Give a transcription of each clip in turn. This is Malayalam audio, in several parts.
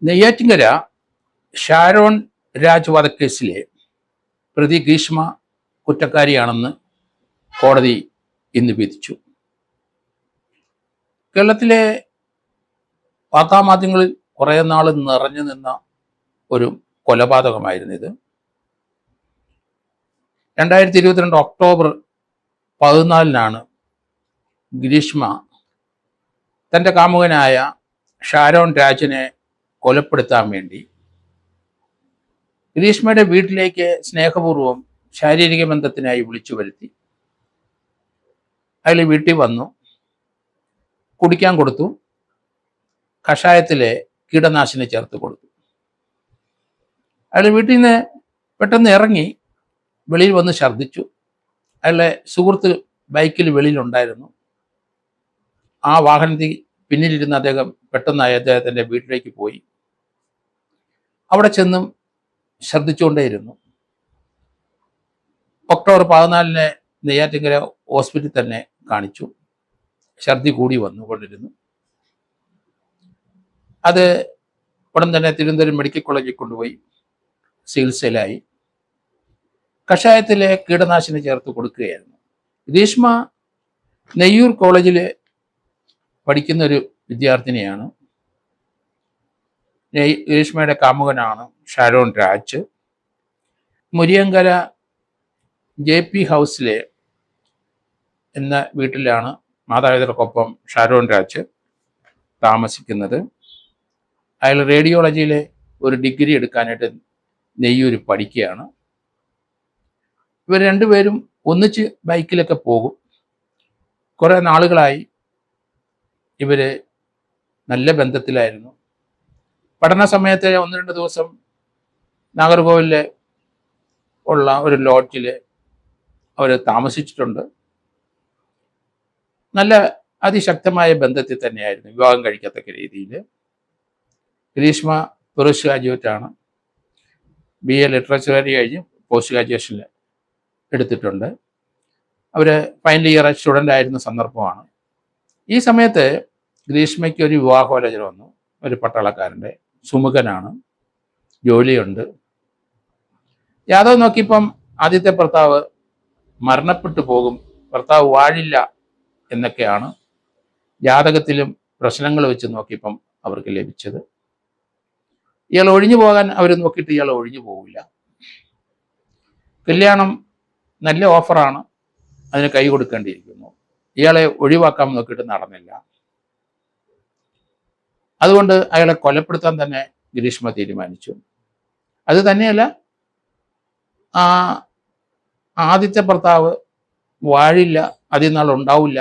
നെയ്യാറ്റിങ്കര ഷാരോൺ രാജ് വധക്കേസിലെ പ്രതി ഗ്രീഷ്മ കുറ്റക്കാരിയാണെന്ന് കോടതി ഇന്ന് വിധിച്ചു. കേരളത്തിലെ വാർത്താമാധ്യമങ്ങളിൽ കുറേ നാൾ നിറഞ്ഞു നിന്ന ഒരു കൊലപാതകമായിരുന്നു ഇത്. 2022 ഒക്ടോബർ 14 ഗ്രീഷ്മ തൻ്റെ കാമുകനായ ഷാരോൺ രാജിനെ കൊലപ്പെടുത്താൻ വേണ്ടി ഗ്രീഷ്മയുടെ വീട്ടിലേക്ക് സ്നേഹപൂർവ്വം ശാരീരിക ബന്ധത്തിനായി വിളിച്ചു വരുത്തി. അയാൾ വീട്ടിൽ വന്നു, കുടിക്കാൻ കൊടുത്തു, കഷായത്തിലെ കീടനാശിനി ചേർത്ത് കൊടുത്തു. അയാൾ വീട്ടിൽ നിന്ന് പെട്ടെന്ന് ഇറങ്ങി വെളിയിൽ വന്ന് ഛർദ്ദിച്ചു. അയാളുടെ സുഹൃത്ത് ബൈക്കിൽ വെളിയിലുണ്ടായിരുന്നു. ആ വാഹനത്തിൽ പിന്നിലിരുന്ന് അദ്ദേഹം പെട്ടെന്നായി അദ്ദേഹത്തിൻ്റെ വീട്ടിലേക്ക് പോയി. അവിടെ ചെന്നും ഛർദ്ദിച്ചുകൊണ്ടേയിരുന്നു. ഒക്ടോബർ 14 നെയ്യാറ്റിങ്കര ഹോസ്പിറ്റലിൽ തന്നെ കാണിച്ചു. ഛർദി കൂടി വന്നുകൊണ്ടിരുന്നു. അത് ഉടൻ തന്നെ തിരുവനന്തപുരം മെഡിക്കൽ കോളേജിൽ കൊണ്ടുപോയി ചികിത്സയിലായി. കഷായത്തിലെ കീടനാശിനി ചേർത്ത് കൊടുക്കുകയായിരുന്നു. ഗ്രീഷ്മ നെയ്യൂർ കോളേജിൽ പഠിക്കുന്ന ഒരു വിദ്യാർത്ഥിനിയാണ്. ഗ്രീഷ്മയുടെ കാമുകനാണ് ഷാരോൺ രാജ്. മുരിയങ്കര JP ഹൗസിലെ എന്ന വീട്ടിലാണ് മാതാപിതാക്കൾക്കൊപ്പം ഷാരോൺ രാജ് താമസിക്കുന്നത്. അയാൾ റേഡിയോളജിയിലെ ഒരു ഡിഗ്രി എടുക്കാനായിട്ട് നെയ്യൂർ പഠിക്കുകയാണ്. ഇവർ രണ്ടുപേരും ഒന്നിച്ച് ബൈക്കിലൊക്കെ പോകും. കുറേ നാളുകളായി ഇവർ നല്ല ബന്ധത്തിലായിരുന്നു. പഠന സമയത്ത് 1-2 ദിവസം നാഗർകോവിലിൽ ഉള്ള ഒരു ലോഡ്ജിൽ അവർ താമസിച്ചിട്ടുണ്ട്. നല്ല അതിശക്തമായ ബന്ധത്തിൽ തന്നെയായിരുന്നു, വിവാഹം കഴിക്കത്തക്ക രീതിയിൽ. ഗ്രീഷ്മ പോസ്റ്റ് ഗ്രാജുവേറ്റാണ്. BA ലിറ്ററേച്ചർ കഴിഞ്ഞ് പോസ്റ്റ് ഗ്രാജുവേഷനിൽ എടുത്തിട്ടുണ്ട്. അവർ ഫൈനൽ ഇയർ സ്റ്റുഡൻ്റ് ആയിരുന്ന സന്ദർഭമാണ്. ഈ സമയത്ത് ഗ്രീഷ്മയ്ക്ക് ഒരു വിവാഹോലോചന വന്നു. ഒരു പട്ടാളക്കാരൻ്റെ, സുമുഖനാണ്, ജോലിയുണ്ട്. യാദവ് നോക്കിയപ്പം ആദ്യത്തെ ഭർത്താവ് മരണപ്പെട്ടു പോകും, ഭർത്താവ് വാഴില്ല എന്നൊക്കെയാണ് ജാതകത്തിലും പ്രശ്നങ്ങൾ വെച്ച് നോക്കിയപ്പം അവർക്ക് ലഭിച്ചത്. ഇയാൾ ഒഴിഞ്ഞു പോകാൻ അവർ നോക്കിയിട്ട് ഇയാൾ ഒഴിഞ്ഞു പോകില്ല. കല്യാണം നല്ല ഓഫറാണ്, അതിന് കൈ കൊടുക്കേണ്ടിയിരിക്കുന്നു. ഇയാളെ ഒഴിവാക്കാൻ നോക്കിയിട്ട് നടന്നില്ല. അതുകൊണ്ട് അയാളെ കൊലപ്പെടുത്താൻ തന്നെ ഗ്രീഷ്മ തീരുമാനിച്ചു. അത് തന്നെയല്ല, ആദ്യത്തെ ഭർത്താവ് വാഴില്ല, അധികം നാൾ ഉണ്ടാവില്ല,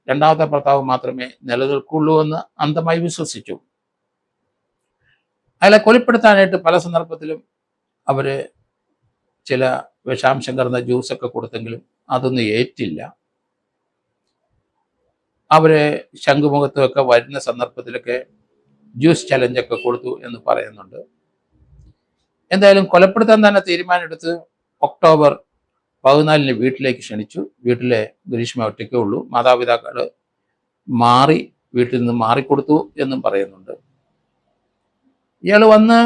രണ്ടാമത്തെ ഭർത്താവ് മാത്രമേ നിലനിൽക്കുള്ളൂ എന്ന് അന്ധമായി വിശ്വസിച്ചു. അയാളെ കൊലപ്പെടുത്താനായിട്ട് പല സന്ദർഭത്തിലും അവർ ചില വിഷാംശം കലർന്ന ജ്യൂസൊക്കെ കൊടുത്തെങ്കിലും അതൊന്നും ഏറ്റില്ല. അവരെ ശംഖുമുഖത്തൊക്കെ വരുന്ന സന്ദർഭത്തിലൊക്കെ ജ്യൂസ് ചലഞ്ചൊക്കെ കൊടുത്തു എന്ന് പറയുന്നുണ്ട്. എന്തായാലും കൊലപ്പെടുത്താൻ തന്നെ തീരുമാനമെടുത്ത് ഒക്ടോബർ 14 വീട്ടിലേക്ക് ക്ഷണിച്ചു. വീട്ടിലെ ഗ്രീഷ്മ ഒറ്റയ്ക്കേ ഉള്ളൂ. മാതാപിതാക്കൾ വീട്ടിൽ നിന്ന് മാറിക്കൊടുത്തു എന്നും പറയുന്നുണ്ട്. ഇയാൾ വന്ന്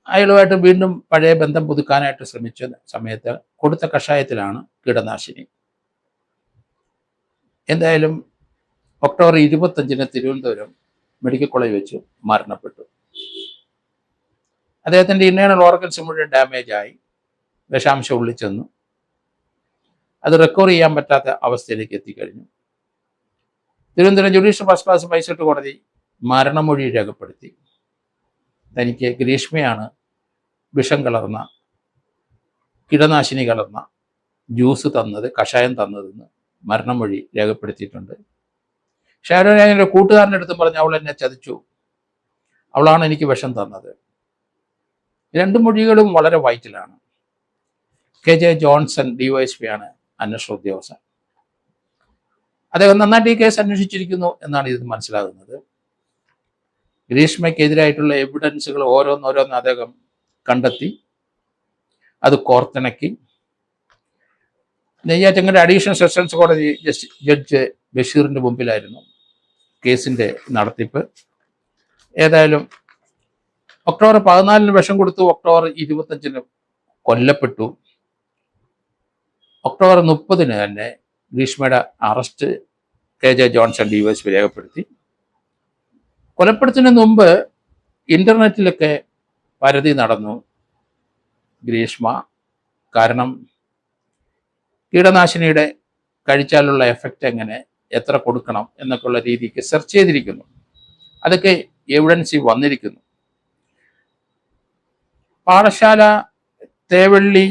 അയാളുമായിട്ട് വീണ്ടും പഴയ ബന്ധം പുതുക്കാനായിട്ട് ശ്രമിച്ച സമയത്ത് കൊടുത്ത കഷായത്തിലാണ് കീടനാശിനി. എന്തായാലും ഒക്ടോബർ 25 തിരുവനന്തപുരം മെഡിക്കൽ കോളേജ് വെച്ച് മരണപ്പെട്ടു. അദ്ദേഹത്തിൻ്റെ ഇന്നേണൽ ഓർഗൻസ് മുഴുവൻ ഡാമേജ് ആയി, വിഷാംശം ഉള്ളിൽ ചെന്നു. അത് റിക്കവർ ചെയ്യാൻ പറ്റാത്ത അവസ്ഥയിലേക്ക് എത്തിക്കഴിഞ്ഞു. Thiruvananthapuram judicial first class magistrate കോടതി മരണമൊഴി രേഖപ്പെടുത്തി. തനിക്ക് ഗ്രീഷ്മയാണ് വിഷം കലർന്ന, കീടനാശിനി കലർന്ന ജ്യൂസ് തന്നത്, കഷായം തന്നതെന്ന് മരണമൊഴി രേഖപ്പെടുത്തിയിട്ടുണ്ട്. ഷാരോൺ രാജിൻ്റെ കൂട്ടുകാരൻ്റെ അടുത്ത് പറഞ്ഞ് അവൾ എന്നെ ചതിച്ചു, അവളാണ് എനിക്ക് വിഷം തന്നത്. 2 മൊഴികളും വളരെ വൈറ്റലാണ്. KJ ജോൺസൺ DYSP ആണ് അന്വേഷണ ഉദ്യോഗസ്ഥൻ. അദ്ദേഹം നന്നായിട്ട് ഈ കേസ് അന്വേഷിച്ചിരിക്കുന്നു എന്നാണ് ഇത് മനസ്സിലാകുന്നത്. ഗ്രീഷ്മയ്ക്കെതിരായിട്ടുള്ള എവിഡൻസുകൾ ഓരോന്നോരോന്ന് അദ്ദേഹം കണ്ടെത്തി, അത് കോർത്തിണക്കി. നെയ്യാറ്റിങ്കര അഡീഷണൽ സെഷൻസ് കോടതി ജഡ്ജ് ബഷീറിൻ്റെ മുമ്പിലായിരുന്നു കേസിൻ്റെ നടത്തിപ്പ്. ഏതായാലും ഒക്ടോബർ 14 വിഷം കൊടുത്തു, ഒക്ടോബർ 25 കൊല്ലപ്പെട്ടു. ഒക്ടോബർ 30 തന്നെ ഗ്രീഷ്മയുടെ അറസ്റ്റ് KJ ജോൺസൺ DYSP രേഖപ്പെടുത്തി. കൊലപ്പെടുത്തുന്നതിന് മുമ്പ് ഇന്റർനെറ്റിലൊക്കെ പരതി നടന്നു ഗ്രീഷ്മ. കാരണം കീടനാശിനിയുടെ കഴിച്ചാലുള്ള എഫക്റ്റ് എങ്ങനെ, എത്ര കൊടുക്കണം എന്നൊക്കെയുള്ള രീതിക്ക് സെർച്ച് ചെയ്തിരിക്കുന്നു. അതൊക്കെ എവിഡൻസി വന്നിരിക്കുന്നു. പാഠശാല തേവള്ളി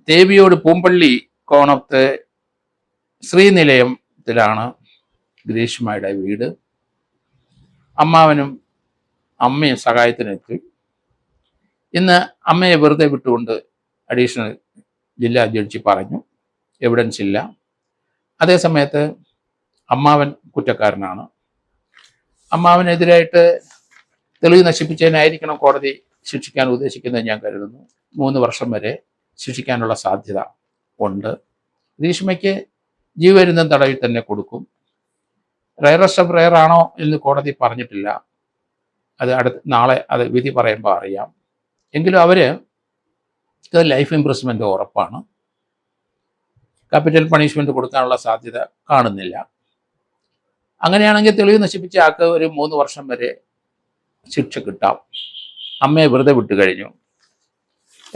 ദേവിയോട് പൂമ്പള്ളി കോണത്ത് ശ്രീനിലയത്തിലാണ് ഗ്രീഷ്മയുടെ വീട്. അമ്മാവനും അമ്മയും സഹായത്തിനെത്തി. ഇന്ന് അമ്മയെ വെറുതെ വിട്ടുകൊണ്ട് അഡീഷണൽ ജില്ലാ ജഡ്ജി പറഞ്ഞു എവിഡൻസ് ഇല്ല. അതേസമയത്ത് അമ്മാവൻ കുറ്റക്കാരനാണ്. അമ്മാവനെതിരായിട്ട് തെളിവ് നശിപ്പിച്ചതിനായിരിക്കണം കോടതി ശിക്ഷിക്കാൻ ഉദ്ദേശിക്കുന്നത് ഞാൻ കരുതുന്നു. 3 വർഷം വരെ ശിക്ഷിക്കാനുള്ള സാധ്യത ഉണ്ട്. ഗ്രീഷ്മയ്ക്ക് ജീവപര്യന്തം തടവിൽ തന്നെ കൊടുക്കും. റയറസ്റ്റ് ഓഫ് റയർ ആണോ എന്ന് കോടതി പറഞ്ഞിട്ടില്ല. അത് നാളെ അത് വിധി പറയുമ്പോൾ അറിയാം. എങ്കിലും അവര് ലൈഫ് ഇംപ്രിസ്മെന്റ് ഉറപ്പാണ്. ക്യാപിറ്റൽ പണിഷ്മെന്റ് കൊടുക്കാനുള്ള സാധ്യത കാണുന്നില്ല. അങ്ങനെയാണെങ്കിൽ തെളിവ് നശിപ്പിച്ച ആൾക്ക് ഒരു 3 വർഷം വരെ ശിക്ഷ കിട്ടാം. അമ്മയെ വെറുതെ വിട്ടു കഴിഞ്ഞു.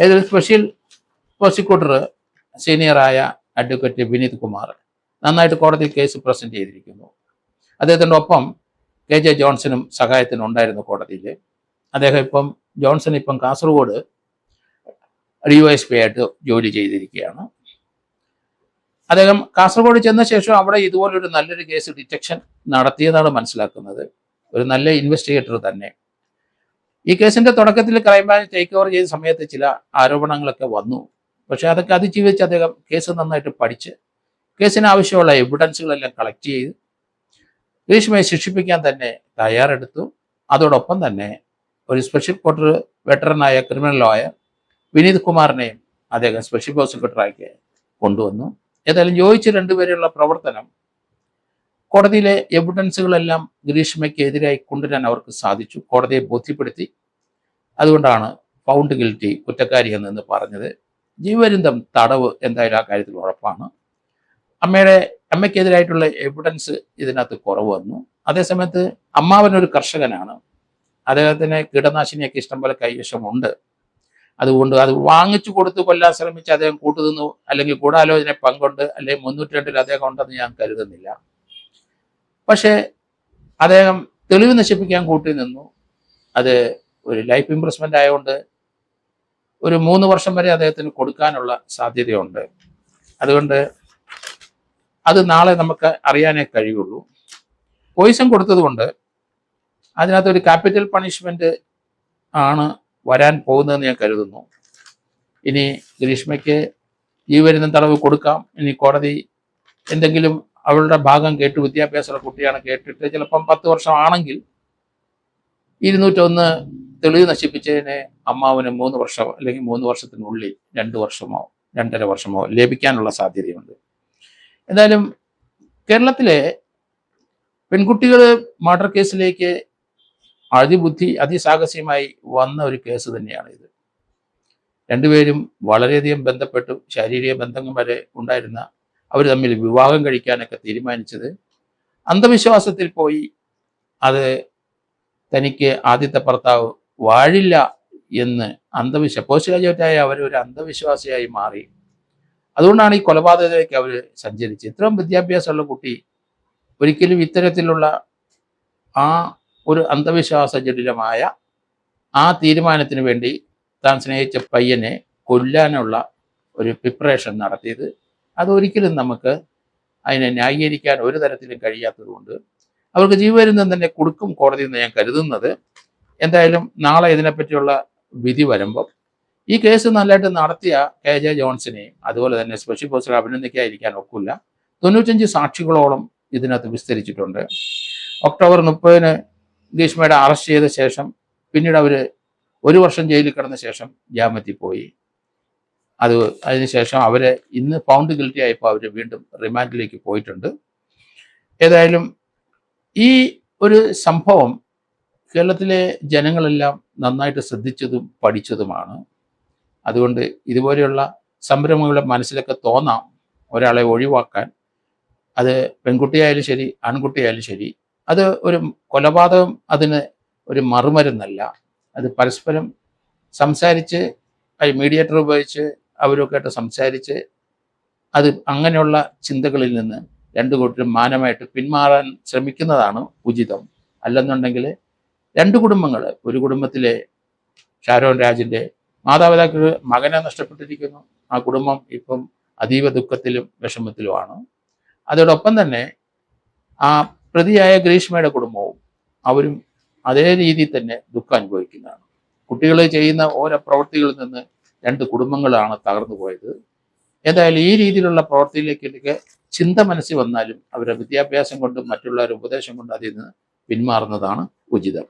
ഏതൊരു സ്പെഷ്യൽ പ്രോസിക്യൂട്ടർ സീനിയറായ അഡ്വക്കേറ്റ് വിനീത് കുമാർ നന്നായിട്ട് കോടതിയിൽ കേസ് പ്രസന്റ് ചെയ്തിരിക്കുന്നു. അദ്ദേഹത്തിൻ്റെ ഒപ്പം KJ ജോൺസണും സഹായത്തിനും ഉണ്ടായിരുന്നു കോടതിയിൽ. അദ്ദേഹം ജോൺസൺ ഇപ്പം കാസർഗോഡ് DYSP ആയിട്ട് ജോലി ചെയ്തിരിക്കുകയാണ്. അദ്ദേഹം കാസർഗോഡ് ചെന്ന ശേഷം അവിടെ ഇതുപോലൊരു നല്ലൊരു കേസ് ഡിറ്റക്ഷൻ നടത്തിയതാണ് മനസ്സിലാക്കുന്നത്. ഒരു നല്ല ഇൻവെസ്റ്റിഗേറ്റർ തന്നെ. ഈ കേസിന്റെ തുടക്കത്തിൽ ക്രൈംബ്രാഞ്ച് ടേക്ക് ഓവർ ചെയ്ത സമയത്ത് ചില ആരോപണങ്ങളൊക്കെ വന്നു. പക്ഷെ അതൊക്കെ അതിജീവിച്ച് അദ്ദേഹം കേസ് നന്നായിട്ട് പഠിച്ച് കേസിന് ആവശ്യമുള്ള എവിഡൻസുകളെല്ലാം കളക്ട് ചെയ്ത് ഗ്രീഷ്മയെ ശിക്ഷിപ്പിക്കാൻ തന്നെ തയ്യാറെടുത്തു. അതോടൊപ്പം തന്നെ ഒരു സ്പെഷ്യൽ കോർട്ട് വെറ്ററനായ ക്രിമിനൽ ലോയർ വിനീത് കുമാറിനെയും അദ്ദേഹം സ്പെഷ്യൽ പ്രോസിക്യൂട്ടറാക്കി കൊണ്ടുവന്നു. ഏതായാലും ജോയിച്ച് രണ്ടുപേരെയുള്ള പ്രവർത്തനം കോടതിയിലെ എവിഡൻസുകളെല്ലാം ഗ്രീഷ്മയ്ക്ക് എതിരായി കൊണ്ടുവരാൻ അവർക്ക് സാധിച്ചു. കോടതിയെ ബോധ്യപ്പെടുത്തി. അതുകൊണ്ടാണ് ഫൗണ്ട് ഗിൽറ്റി, കുറ്റക്കാരി എന്ന് പറഞ്ഞത്. ജീവപര്യന്തം തടവ് എന്തായാലും ആ കാര്യത്തിൽ ഉറപ്പാണ്. അമ്മയ്ക്കെതിരായിട്ടുള്ള എവിഡൻസ് ഇതിനകത്ത് കുറവ് വന്നു. അതേസമയത്ത് അമ്മാവനൊരു കർഷകനാണ്. അദ്ദേഹത്തിന് കീടനാശിനിയൊക്കെ ഇഷ്ടംപോലെ കൈവശമുണ്ട്. അതുകൊണ്ട് അത് വാങ്ങിച്ചു കൊടുത്ത് കൊല്ലാൻ ശ്രമിച്ച് അദ്ദേഹം കൂട്ടുനിന്നു, അല്ലെങ്കിൽ ഗൂഢാലോചന പങ്കുണ്ട്, അല്ലെങ്കിൽ 302 അദ്ദേഹം ഉണ്ടെന്ന് ഞാൻ കരുതുന്നില്ല. പക്ഷേ അദ്ദേഹം തെളിവ് നശിപ്പിക്കാൻ കൂട്ടി നിന്നു. അത് ഒരു ലൈഫ് ഇംപ്രസ്മെന്റ് ആയതുകൊണ്ട് ഒരു 3 വർഷം വരെ അദ്ദേഹത്തിന് കൊടുക്കാനുള്ള സാധ്യതയുണ്ട്. അതുകൊണ്ട് അത് നാളെ നമുക്ക് അറിയാനേ കഴിയുള്ളൂ. പോയിസൺ കൊടുത്തതുകൊണ്ട് അതിനകത്തൊരു ക്യാപിറ്റൽ പണിഷ്മെന്റ് ആണ് വരാൻ പോകുന്നതെന്ന് ഞാൻ കരുതുന്നു. ഇനി ഗ്രീഷ്മയ്ക്ക് ജീവപര്യന്തം തടവ് കൊടുക്കാം. ഇനി കോടതി എന്തെങ്കിലും അവളുടെ ഭാഗം കേട്ട്, വിദ്യാഭ്യാസമുള്ള കുട്ടിയാണ് കേട്ടിട്ട് ചിലപ്പം 10 വർഷം ആണെങ്കിൽ 201 തെളിവ് നശിപ്പിച്ചതിന് അമ്മാവന് 3 വർഷം അല്ലെങ്കിൽ 3 വർഷത്തിനുള്ളിൽ 2 വർഷമോ 2.5 വർഷമോ ലഭിക്കാനുള്ള സാധ്യതയുണ്ട്. എന്തായാലും കേരളത്തിലെ പെൺകുട്ടികൾ മർഡർ കേസിലേക്ക് അതിസാഹസ്യമായി വന്ന ഒരു കേസ് തന്നെയാണ് ഇത്. രണ്ടുപേരും വളരെയധികം ബന്ധപ്പെട്ടു, ശാരീരിക ബന്ധങ്ങൾ വരെ ഉണ്ടായിരുന്ന അവർ തമ്മിൽ വിവാഹം കഴിക്കാനൊക്കെ തീരുമാനിച്ചത് അന്ധവിശ്വാസത്തിൽ പോയി. അത് തനിക്ക് ആദ്യത്തെ ഭർത്താവ് വാഴില്ല എന്ന് പോസ്റ്റ് ഗ്രാജുവേറ്റായ അവരൊരു അന്ധവിശ്വാസിയായി മാറി. അതുകൊണ്ടാണ് ഈ കൊലപാതകത്തിലേക്ക് അവർ സഞ്ചരിച്ചത്. ഇത്രയും വിദ്യാഭ്യാസമുള്ള കുട്ടി ഒരിക്കലും ഇത്തരത്തിലുള്ള ആ ഒരു അന്ധവിശ്വാസ ജടിലമായ ആ തീരുമാനത്തിന് വേണ്ടി താൻ സ്നേഹിച്ച പയ്യനെ കൊല്ലാനുള്ള ഒരു പ്രിപ്പറേഷൻ നടത്തിയത് അതൊരിക്കലും നമുക്ക് അതിനെ ന്യായീകരിക്കാൻ ഒരു തരത്തിലും കഴിയാത്തതുകൊണ്ട് അവർക്ക് ജീവപര്യന്തം തന്നെ കൊടുക്കും കോടതി എന്ന് ഞാൻ കരുതുന്നത്. എന്തായാലും നാളെ ഇതിനെപ്പറ്റിയുള്ള വിധി വരുമ്പം ഈ കേസ് നല്ലതായിട്ട് നടത്തിയ KJ ജോൺസനെയും അതുപോലെ തന്നെ സ്പെഷ്യൽ പ്രോസിക്യൂട്ടറെ അഭിനന്ദിക്കാതിരിക്കാൻ ഒക്കില്ല. 95 സാക്ഷികളോളം ഇതിനകത്ത് വിസ്തരിച്ചിട്ടുണ്ട്. ഒക്ടോബർ 30 ഗ്രീഷ്മയുടെ അറസ്റ്റ് ചെയ്ത ശേഷം പിന്നീട് അവർ 1 വർഷം ജയിലിൽ കിടന്ന ശേഷം ജാമ്യത്തിൽ പോയി. അതിനുശേഷം അവരെ ഇന്ന് ഫൗണ്ട് ഗിൽറ്റി ആയപ്പോൾ അവർ വീണ്ടും റിമാൻഡിലേക്ക് പോയിട്ടുണ്ട്. ഏതായാലും ഈ ഒരു സംഭവം കേരളത്തിലെ ജനങ്ങളെല്ലാം നന്നായിട്ട് ശ്രദ്ധിച്ചതും പഠിച്ചതുമാണ്. അതുകൊണ്ട് ഇതുപോലെയുള്ള സംരംഭങ്ങളുടെ മനസ്സിലൊക്കെ തോന്നാം ഒരാളെ ഒഴിവാക്കാൻ. അത് പെൺകുട്ടിയായാലും ശരി, ആൺകുട്ടിയായാലും ശരി. അത് ഒരു കൊലപാതകം അതിന് ഒരു മറുമരുന്നല്ല. അത് പരസ്പരം സംസാരിച്ച് മീഡിയേറ്റർ ഉപയോഗിച്ച് അവരൊക്കെ ആയിട്ട് സംസാരിച്ച് അത് അങ്ങനെയുള്ള ചിന്തകളിൽ നിന്ന് രണ്ടു കൂട്ടരും മാനമായിട്ട് പിന്മാറാൻ ശ്രമിക്കുന്നതാണ് ഉചിതം. അല്ലെന്നുണ്ടെങ്കിൽ രണ്ട് കുടുംബങ്ങൾ, ഒരു കുടുംബത്തിലെ ഷാരോൺ രാജിൻ്റെ മാതാപിതാക്കൾ മകനെ നഷ്ടപ്പെട്ടിരിക്കുന്നു. ആ കുടുംബം ഇപ്പം അതീവ ദുഃഖത്തിലും വിഷമത്തിലുമാണ്. അതോടൊപ്പം തന്നെ ആ പ്രതിയായ ഗ്രീഷ്മയുടെ കുടുംബവും അവരും അതേ രീതിയിൽ തന്നെ ദുഃഖം അനുഭവിക്കുന്നതാണ്. കുട്ടികൾ ചെയ്യുന്ന ഓരോ പ്രവൃത്തികളിൽ നിന്ന് രണ്ട് കുടുംബങ്ങളാണ് തകർന്നു പോയത്. ഏതായാലും ഈ രീതിയിലുള്ള പ്രവൃത്തിയിലേക്കൊക്കെ ചിന്ത മനസ്സിൽ വന്നാലും അവരുടെ വിദ്യാഭ്യാസം കൊണ്ടും മറ്റുള്ളവരുടെ ഉപദേശം കൊണ്ടും അതിൽ നിന്ന് പിന്മാറുന്നതാണ് ഉചിതം.